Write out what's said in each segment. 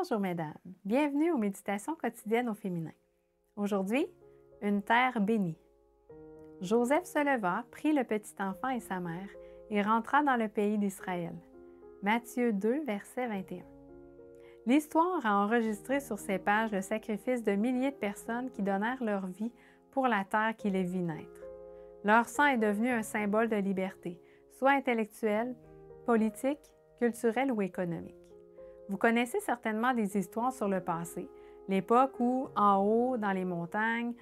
Bonjour mesdames, bienvenue aux méditations quotidiennes au féminin. Aujourd'hui, une terre bénie. Joseph se leva, prit le petit enfant et sa mère et rentra dans le pays d'Israël. Matthieu 2, verset 21. L'histoire a enregistré sur ses pages le sacrifice de milliers de personnes qui donnèrent leur vie pour la terre qui les vit naître. Leur sang est devenu un symbole de liberté, soit intellectuelle, politique, culturelle ou économique. Vous connaissez certainement des histoires sur le passé, l'époque où, en haut, dans les montagnes,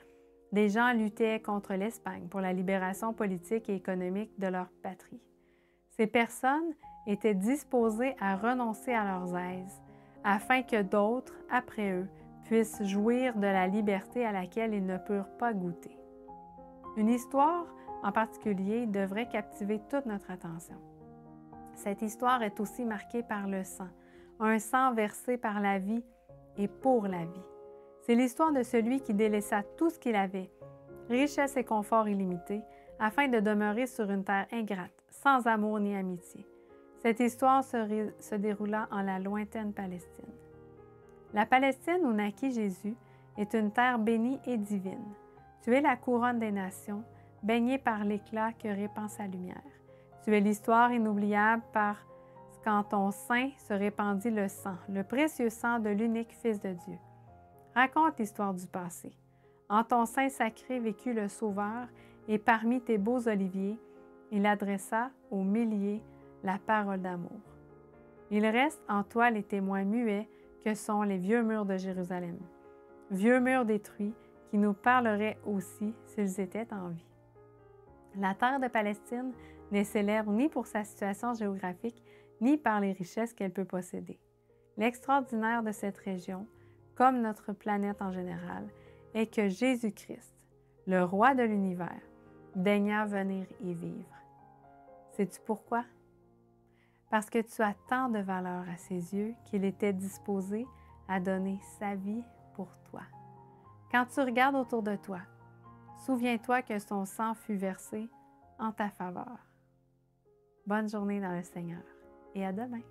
des gens luttaient contre l'Espagne pour la libération politique et économique de leur patrie. Ces personnes étaient disposées à renoncer à leurs aises, afin que d'autres, après eux, puissent jouir de la liberté à laquelle ils ne purent pas goûter. Une histoire, en particulier, devrait captiver toute notre attention. Cette histoire est aussi marquée par le sang, un sang versé par la vie et pour la vie. C'est l'histoire de celui qui délaissa tout ce qu'il avait, richesse et confort illimités, afin de demeurer sur une terre ingrate, sans amour ni amitié. Cette histoire se déroula en la lointaine Palestine. La Palestine où naquit Jésus est une terre bénie et divine. Tu es la couronne des nations, baignée par l'éclat que répand sa lumière. Tu es l'histoire inoubliable par quand ton sein se répandit le sang, le précieux sang de l'unique Fils de Dieu. Raconte l'histoire du passé. En ton sein sacré vécut le Sauveur, et parmi tes beaux oliviers, il adressa aux milliers la parole d'amour. Il reste en toi les témoins muets que sont les vieux murs de Jérusalem, vieux murs détruits qui nous parleraient aussi s'ils étaient en vie. La terre de Palestine n'est célèbre ni pour sa situation géographique, ni par les richesses qu'elle peut posséder. L'extraordinaire de cette région, comme notre planète en général, est que Jésus-Christ, le roi de l'univers, daigna venir y vivre. Sais-tu pourquoi? Parce que tu as tant de valeur à ses yeux qu'il était disposé à donner sa vie pour toi. Quand tu regardes autour de toi, souviens-toi que son sang fut versé en ta faveur. Bonne journée dans le Seigneur et à demain.